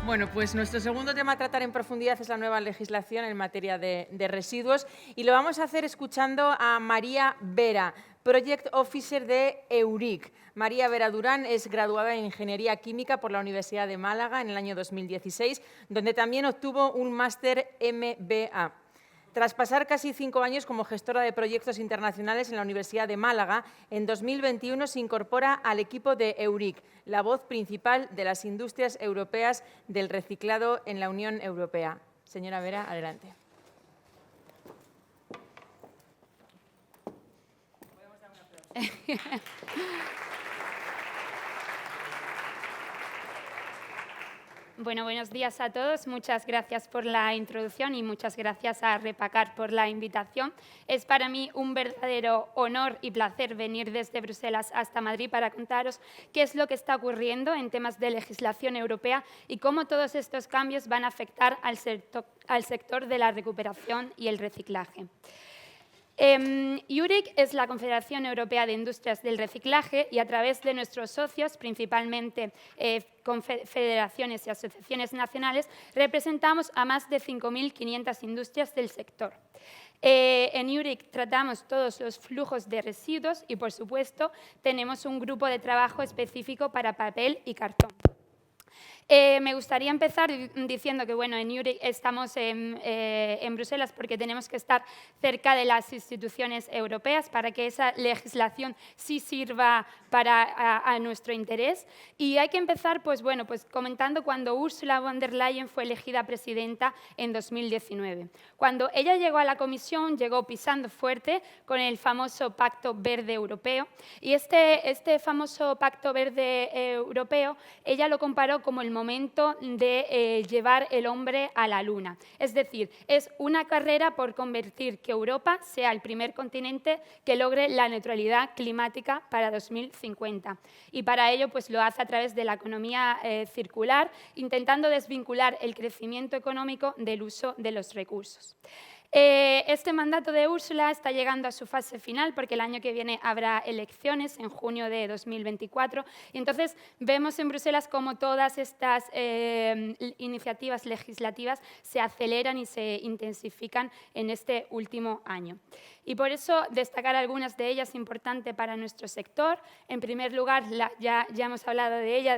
Bueno, pues nuestro segundo tema a tratar en profundidad es la nueva legislación en materia de residuos y lo vamos a hacer escuchando a María Vera, Project Officer de EURIC. María Vera Durán es graduada en Ingeniería Química por la Universidad de Málaga en el año 2016, donde también obtuvo un máster MBA. Tras pasar casi 5 años como gestora de proyectos internacionales en la Universidad de Málaga, en 2021 se incorpora al equipo de EURIC, la voz principal de las industrias europeas del reciclado en la Unión Europea. Señora Vera, adelante. Bueno, buenos días a todos. Muchas gracias por la introducción y muchas gracias a Repacar por la invitación. Es para mí un verdadero honor y placer venir desde Bruselas hasta Madrid para contaros qué es lo que está ocurriendo en temas de legislación europea y cómo todos estos cambios van a afectar al sector de la recuperación y el reciclaje. EURIC es la Confederación Europea de Industrias del Reciclaje y a través de nuestros socios, principalmente confederaciones y asociaciones nacionales, representamos a más de 5.500 industrias del sector. En EURIC tratamos todos los flujos de residuos y, por supuesto, tenemos un grupo de trabajo específico para papel y cartón. Me gustaría empezar diciendo que en EURIC estamos en Bruselas porque tenemos que estar cerca de las instituciones europeas para que esa legislación sí sirva a nuestro interés. Y hay que empezar pues comentando cuando Ursula von der Leyen fue elegida presidenta en 2019. Cuando ella llegó a la Comisión, llegó pisando fuerte con el famoso Pacto Verde Europeo. Y este famoso Pacto Verde Europeo, ella lo comparó como el momento de llevar el hombre a la Luna. Es decir, es una carrera por convertir que Europa sea el primer continente que logre la neutralidad climática para 2050. Y para ello pues, lo hace a través de la economía circular, intentando desvincular el crecimiento económico del uso de los recursos. Este mandato de Ursula está llegando a su fase final porque el año que viene habrá elecciones en junio de 2024 y entonces vemos en Bruselas cómo todas estas iniciativas legislativas se aceleran y se intensifican en este último año. Y por eso destacar algunas de ellas importantes para nuestro sector. En primer lugar, ya hemos hablado de ella,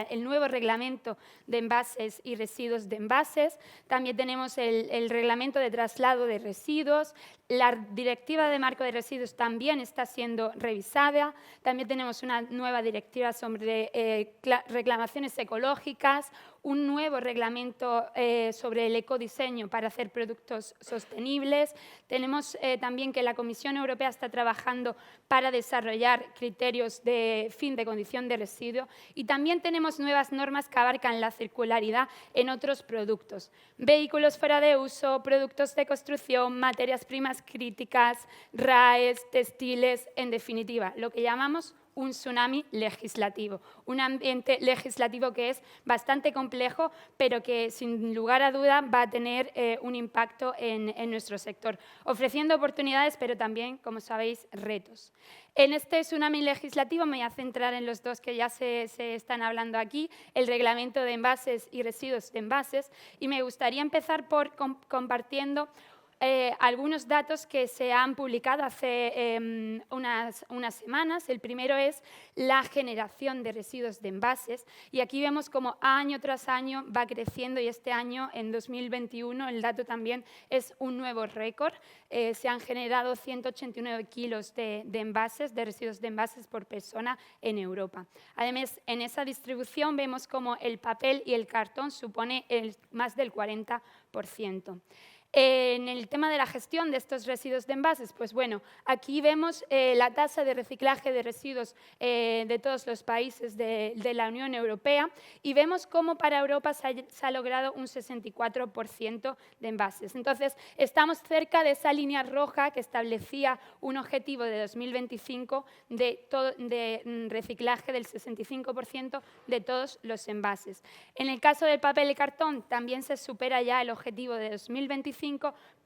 el nuevo reglamento de envases y residuos de envases. También tenemos el reglamento de traslado de residuos. La directiva de marco de residuos también está siendo revisada. También tenemos una nueva directiva sobre reclamaciones ecológicas, un nuevo reglamento sobre el ecodiseño para hacer productos sostenibles. Tenemos también que la Comisión Europea está trabajando para desarrollar criterios de fin de condición de residuo y también tenemos nuevas normas que abarcan la circularidad en otros productos. Vehículos fuera de uso, productos de construcción, materias primas críticas, RAEs, textiles, en definitiva, lo que llamamos un tsunami legislativo, un ambiente legislativo que es bastante complejo, pero que sin lugar a duda va a tener un impacto en nuestro sector, ofreciendo oportunidades, pero también, como sabéis, retos. En este tsunami legislativo me voy a centrar en los dos que ya se están hablando aquí, el reglamento de envases y residuos de envases, y me gustaría empezar por compartiendo algunos datos que se han publicado hace unas semanas. El primero es la generación de residuos de envases y aquí vemos cómo año tras año va creciendo y este año, en 2021, el dato también es un nuevo récord. Se han generado 189 kilos de envases, de residuos de envases por persona en Europa. Además, en esa distribución vemos cómo el papel y el cartón supone más del 40%. En el tema de la gestión de estos residuos de envases, pues bueno, aquí vemos la tasa de reciclaje de residuos de todos los países de la Unión Europea y vemos cómo para Europa se ha logrado un 64% de envases. Entonces, estamos cerca de esa línea roja que establecía un objetivo de 2025 de reciclaje del 65% de todos los envases. En el caso del papel y cartón, también se supera ya el objetivo de 2025,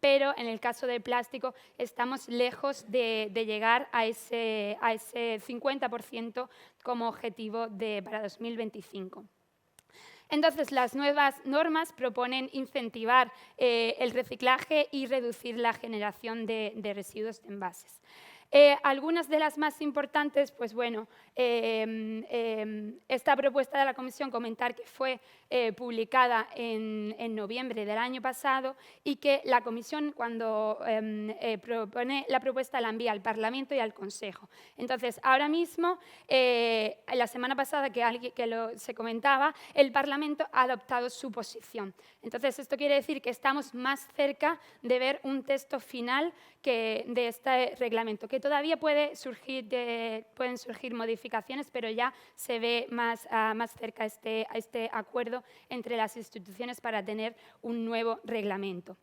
pero en el caso del plástico estamos lejos de llegar a ese 50% como objetivo para 2025. Entonces, las nuevas normas proponen incentivar el reciclaje y reducir la generación de residuos de envases. Algunas de las más importantes, pues bueno, esta propuesta de la Comisión, comentar que fue publicada en noviembre del año pasado y que la Comisión, cuando propone la propuesta, la envía al Parlamento y al Consejo. Entonces, ahora mismo, la semana pasada se comentaba, el Parlamento ha adoptado su posición. Entonces, esto quiere decir que estamos más cerca de ver un texto final de este reglamento, que todavía pueden surgir modificaciones, pero ya se ve más cerca a este acuerdo entre las instituciones para tener un nuevo reglamento.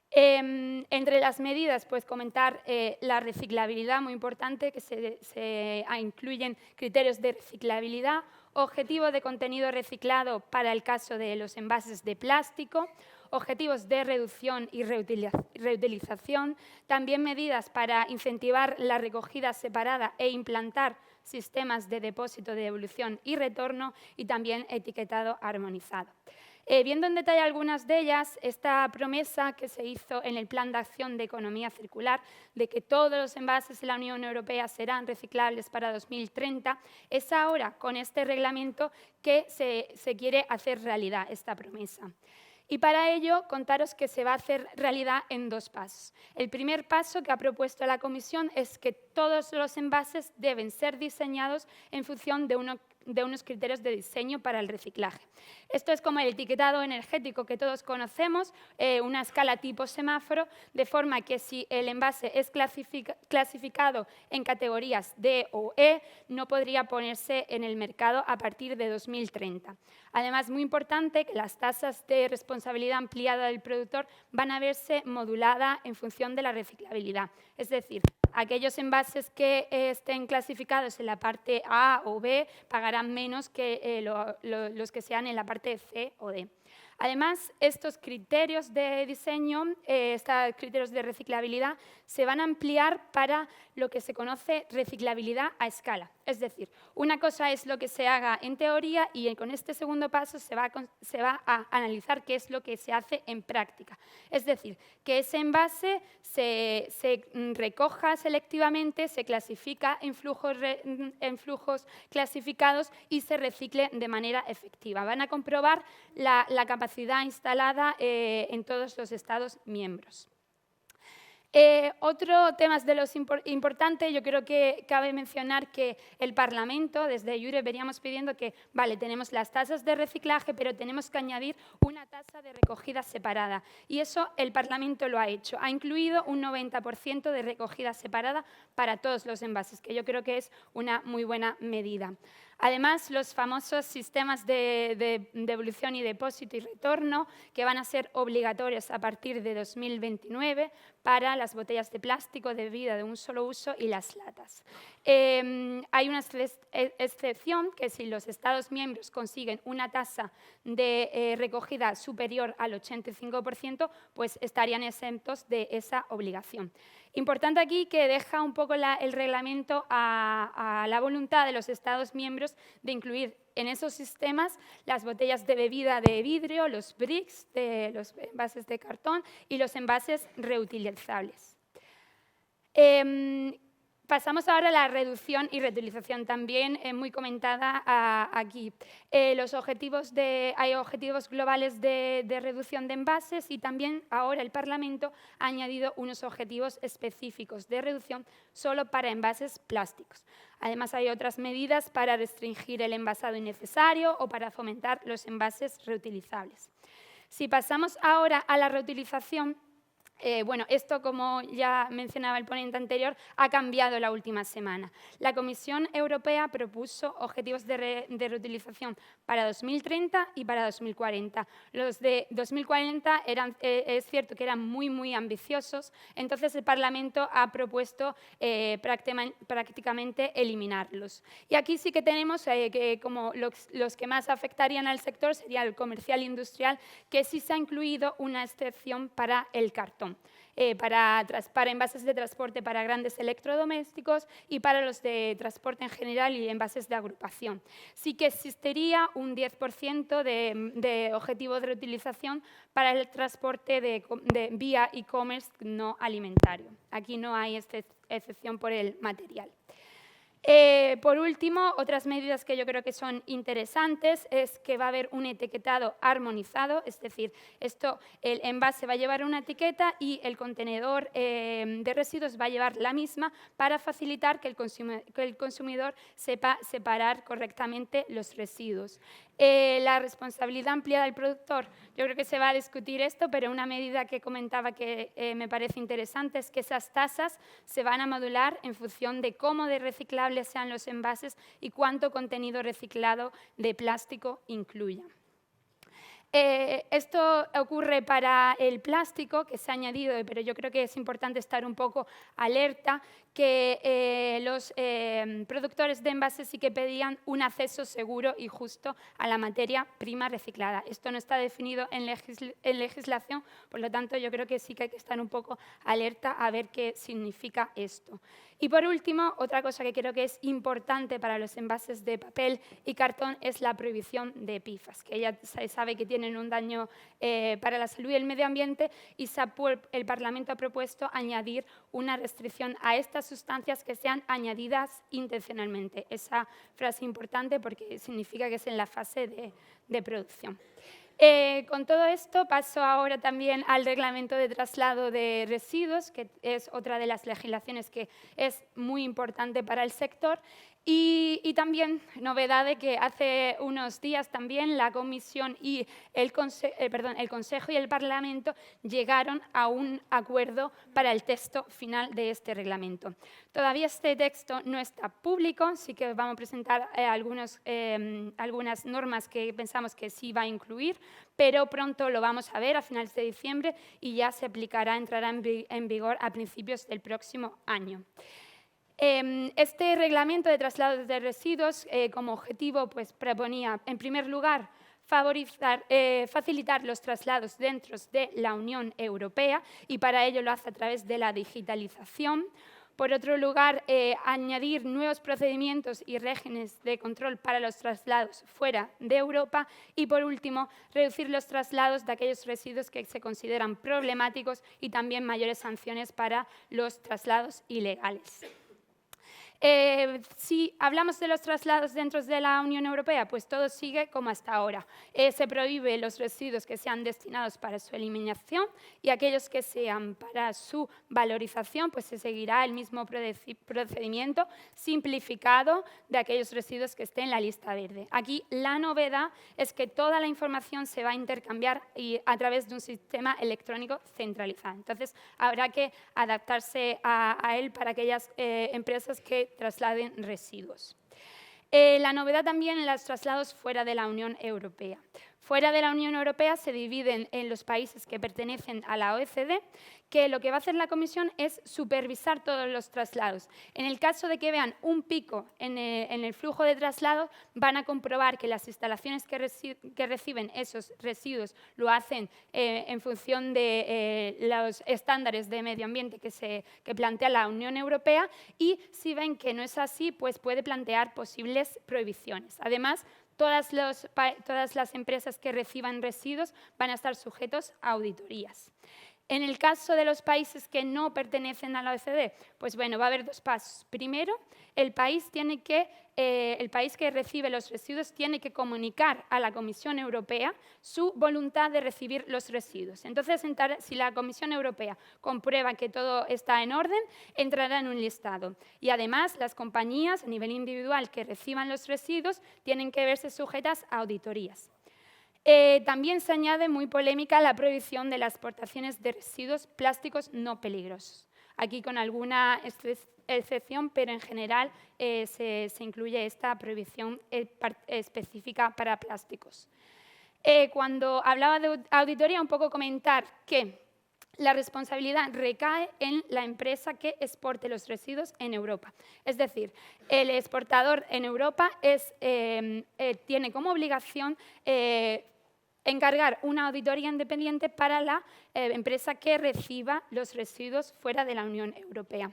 Entre las medidas, pues comentar la reciclabilidad, muy importante, que se incluyen criterios de reciclabilidad, objetivo de contenido reciclado para el caso de los envases de plástico, objetivos de reducción y reutilización, también medidas para incentivar la recogida separada e implantar sistemas de depósito, de devolución y retorno, y también etiquetado armonizado. Viendo en detalle algunas de ellas, esta promesa que se hizo en el Plan de Acción de Economía Circular de que todos los envases en la Unión Europea serán reciclables para 2030, es ahora con este reglamento que se quiere hacer realidad esta promesa. Y para ello, contaros que se va a hacer realidad en 2 pasos. El primer paso que ha propuesto la Comisión es que todos los envases deben ser diseñados en función de unos criterios de diseño para el reciclaje. Esto es como el etiquetado energético que todos conocemos, una escala tipo semáforo, de forma que si el envase es clasificado en categorías D o E, no podría ponerse en el mercado a partir de 2030. Además, muy importante que las tasas de responsabilidad ampliada del productor van a verse moduladas en función de la reciclabilidad. Es decir, aquellos envases que estén clasificados en la parte A o B pagarán menos que los que sean en la parte C o D. Además, estos criterios de diseño, estos criterios de reciclabilidad, se van a ampliar para lo que se conoce reciclabilidad a escala. Es decir, una cosa es lo que se haga en teoría y con este segundo paso se va a analizar qué es lo que se hace en práctica. Es decir, que ese envase se recoja selectivamente, se clasifica en flujos clasificados y se recicle de manera efectiva. Van a comprobar la capacidad instalada en todos los Estados miembros. Otro tema de los importantes, yo creo que cabe mencionar que el Parlamento, desde IURE, veníamos pidiendo que, vale, tenemos las tasas de reciclaje, pero tenemos que añadir una tasa de recogida separada. Y eso el Parlamento lo ha hecho. Ha incluido un 90% de recogida separada para todos los envases, que yo creo que es una muy buena medida. Además, los famosos sistemas de devolución y depósito y retorno, que van a ser obligatorios a partir de 2029 para las botellas de plástico de bebida de un solo uso y las latas. Hay una excepción que si los Estados miembros consiguen una tasa de recogida superior al 85%, pues estarían exentos de esa obligación. Importante aquí que deja un poco el reglamento a la voluntad de los Estados miembros de incluir en esos sistemas las botellas de bebida de vidrio, los bricks, los envases de cartón y los envases reutilizables. Pasamos ahora a la reducción y reutilización, también muy comentada aquí. Hay objetivos globales de reducción de envases y también ahora el Parlamento ha añadido unos objetivos específicos de reducción solo para envases plásticos. Además, hay otras medidas para restringir el envasado innecesario o para fomentar los envases reutilizables. Si pasamos ahora a la reutilización, bueno, esto, como ya mencionaba el ponente anterior, ha cambiado la última semana. La Comisión Europea propuso objetivos de reutilización para 2030 y para 2040. Los de 2040 es cierto que eran muy ambiciosos, entonces el Parlamento ha propuesto prácticamente eliminarlos. Y aquí sí que tenemos que como los que más afectarían al sector sería el comercial e industrial, que sí se ha incluido una excepción para el cartón. cartón. Para envases de transporte para grandes electrodomésticos y para los de transporte en general y envases de agrupación. Sí que existiría un 10% de objetivo de reutilización para el transporte de vía e-commerce no alimentario. Aquí no hay excepción por el material. Por último, otras medidas que yo creo que son interesantes es que va a haber un etiquetado armonizado, es decir, el envase va a llevar una etiqueta y el contenedor de residuos va a llevar la misma para facilitar que el consumidor sepa separar correctamente los residuos. La responsabilidad ampliada del productor, yo creo que se va a discutir esto, pero una medida que comentaba que me parece interesante es que esas tasas se van a modular en función de cómo de reciclables sean los envases y cuánto contenido reciclado de plástico incluya. Esto ocurre para el plástico, que se ha añadido, pero yo creo que es importante estar un poco alerta, que los productores de envases sí que pedían un acceso seguro y justo a la materia prima reciclada. Esto no está definido en legislación, por lo tanto, yo creo que sí que hay que estar un poco alerta a ver qué significa esto. Y por último, otra cosa que creo que es importante para los envases de papel y cartón es la prohibición de PFAS, que ya se sabe que tienen un daño para la salud y el medio ambiente, y el Parlamento ha propuesto añadir una restricción a estas sustancias que sean añadidas intencionalmente. Esa frase es importante porque significa que es en la fase de producción. Con todo esto paso ahora también al reglamento de traslado de residuos, que es otra de las legislaciones que es muy importante para el sector. Y también novedad de que hace unos días también la Comisión y el Consejo y el Parlamento llegaron a un acuerdo para el texto final de este reglamento. Todavía este texto no está público, sí que vamos a presentar algunas normas que pensamos que sí va a incluir, pero pronto lo vamos a ver a finales de diciembre y ya se aplicará, entrará en vigor a principios del próximo año. Este reglamento de traslados de residuos como objetivo pues, proponía, en primer lugar, facilitar los traslados dentro de la Unión Europea y para ello lo hace a través de la digitalización. Por otro lugar, añadir nuevos procedimientos y regímenes de control para los traslados fuera de Europa. Y, por último, reducir los traslados de aquellos residuos que se consideran problemáticos y también mayores sanciones para los traslados ilegales. Si hablamos de los traslados dentro de la Unión Europea, pues todo sigue como hasta ahora. Se prohíbe los residuos que sean destinados para su eliminación y aquellos que sean para su valorización, pues se seguirá el mismo procedimiento simplificado de aquellos residuos que estén en la lista verde. Aquí la novedad es que toda la información se va a intercambiar a través de un sistema electrónico centralizado. Entonces, habrá que adaptarse a él para aquellas empresas que trasladen residuos. La novedad también en los traslados fuera de la Unión Europea. Fuera de la Unión Europea se dividen en los países que pertenecen a la OECD, que lo que va a hacer la Comisión es supervisar todos los traslados. En el caso de que vean un pico en el flujo de traslado, van a comprobar que las instalaciones que reciben esos residuos lo hacen en función de los estándares de medio ambiente que plantea la Unión Europea, y si ven que no es así, pues puede plantear posibles prohibiciones. Además, todas las empresas que reciban residuos van a estar sujetos a auditorías. En el caso de los países que no pertenecen a la OECD, pues bueno, va a haber dos pasos. Primero, el país que recibe los residuos tiene que comunicar a la Comisión Europea su voluntad de recibir los residuos. Entonces, si la Comisión Europea comprueba que todo está en orden, entrará en un listado. Y además, las compañías a nivel individual que reciban los residuos tienen que verse sujetas a auditorías. También se añade, muy polémica, la prohibición de las exportaciones de residuos plásticos no peligrosos. Aquí con alguna excepción, pero en general se incluye esta prohibición específica para plásticos. Cuando hablaba de auditoría, un poco comentar que la responsabilidad recae en la empresa que exporte los residuos en Europa. Es decir, el exportador en Europa tiene como obligación encargar una auditoría independiente para la empresa que reciba los residuos fuera de la Unión Europea.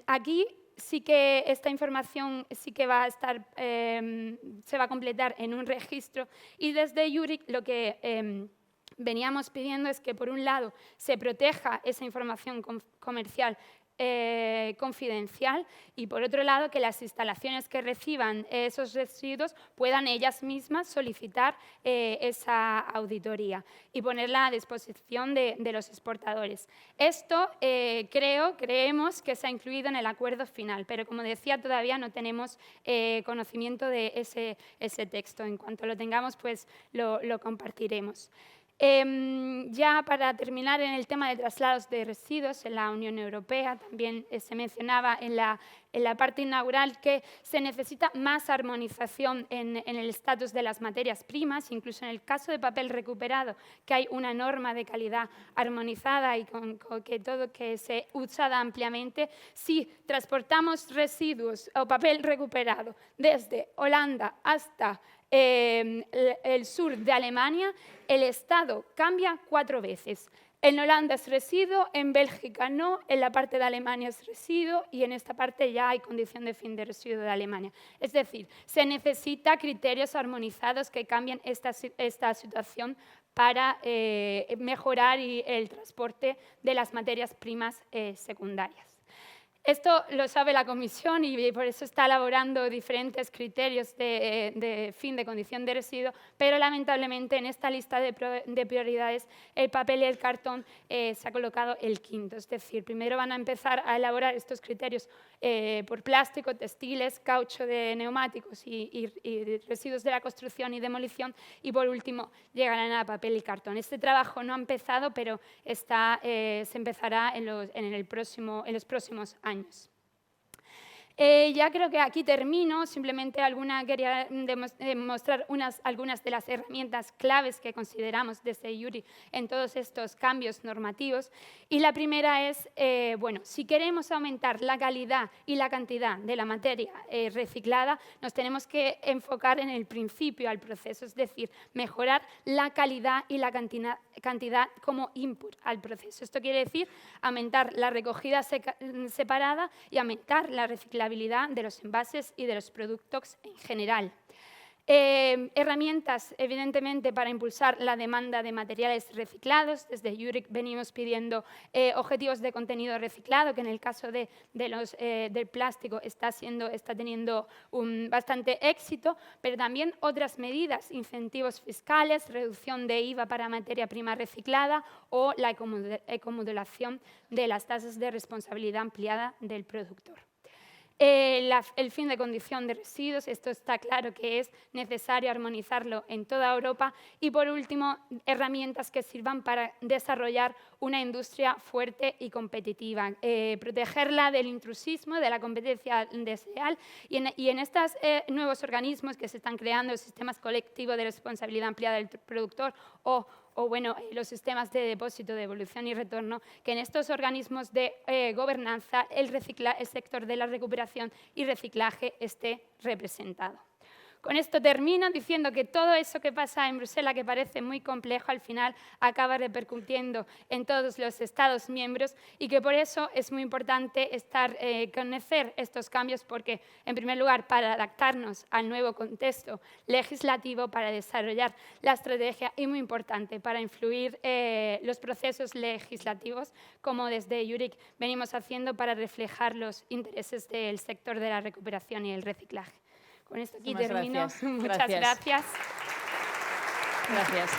Aquí sí que esta información sí que va a estar, se va a completar en un registro, y desde EURIC lo que veníamos pidiendo es que, por un lado, se proteja esa información comercial confidencial, y por otro lado que las instalaciones que reciban esos residuos puedan ellas mismas solicitar esa auditoría y ponerla a disposición de los exportadores. Esto creemos que se ha incluido en el acuerdo final, pero como decía, todavía no tenemos conocimiento de ese texto. En cuanto lo tengamos, pues lo compartiremos. Ya para terminar, en el tema de traslados de residuos en la Unión Europea, también se mencionaba en la parte inaugural que se necesita más armonización en el estatus de las materias primas, incluso en el caso de papel recuperado, que hay una norma de calidad armonizada y que se usa ampliamente. Si transportamos residuos o papel recuperado desde Holanda hasta el sur de Alemania, el Estado cambia 4 veces. En Holanda es residuo, en Bélgica no, en la parte de Alemania es residuo y en esta parte ya hay condición de fin de residuo de Alemania. Es decir, se necesita criterios armonizados que cambien esta situación para mejorar el transporte de las materias primas secundarias. Esto lo sabe la Comisión y por eso está elaborando diferentes criterios de fin de condición de residuo, pero lamentablemente en esta lista de prioridades el papel y el cartón se ha colocado el quinto. Es decir, primero van a empezar a elaborar estos criterios por plástico, textiles, caucho de neumáticos y residuos de la construcción y demolición, y por último llegarán a papel y cartón. Este trabajo no ha empezado, pero se empezará en los próximos años. Ya creo que aquí termino, simplemente quería demostrar algunas de las herramientas claves que consideramos desde EURIC en todos estos cambios normativos. Y la primera es, si queremos aumentar la calidad y la cantidad de la materia reciclada, nos tenemos que enfocar en el principio al proceso, es decir, mejorar la calidad y la cantidad como input al proceso. Esto quiere decir aumentar la recogida separada y aumentar la reciclabilidad de los envases y de los productos en general. Herramientas, evidentemente, para impulsar la demanda de materiales reciclados. Desde EURIC venimos pidiendo objetivos de contenido reciclado, que en el caso del plástico está teniendo bastante éxito, pero también otras medidas, incentivos fiscales, reducción de IVA para materia prima reciclada o la ecomodulación de las tasas de responsabilidad ampliada del productor. El fin de condición de residuos, esto está claro que es necesario armonizarlo en toda Europa. Y por último, herramientas que sirvan para desarrollar una industria fuerte y competitiva, protegerla del intrusismo, de la competencia desleal, y en estos nuevos organismos que se están creando, sistemas colectivos de responsabilidad ampliada del productor o los sistemas de depósito, devolución y retorno, que en estos organismos de gobernanza el sector de la recuperación y reciclaje esté representado. Con esto termino diciendo que todo eso que pasa en Bruselas, que parece muy complejo, al final acaba repercutiendo en todos los Estados miembros, y que por eso es muy importante conocer estos cambios, porque, en primer lugar, para adaptarnos al nuevo contexto legislativo, para desarrollar la estrategia, y muy importante, para influir los procesos legislativos, como desde EURIC venimos haciendo para reflejar los intereses del sector de la recuperación y el reciclaje. Con esto aquí termino. Gracias. Muchas gracias. Gracias.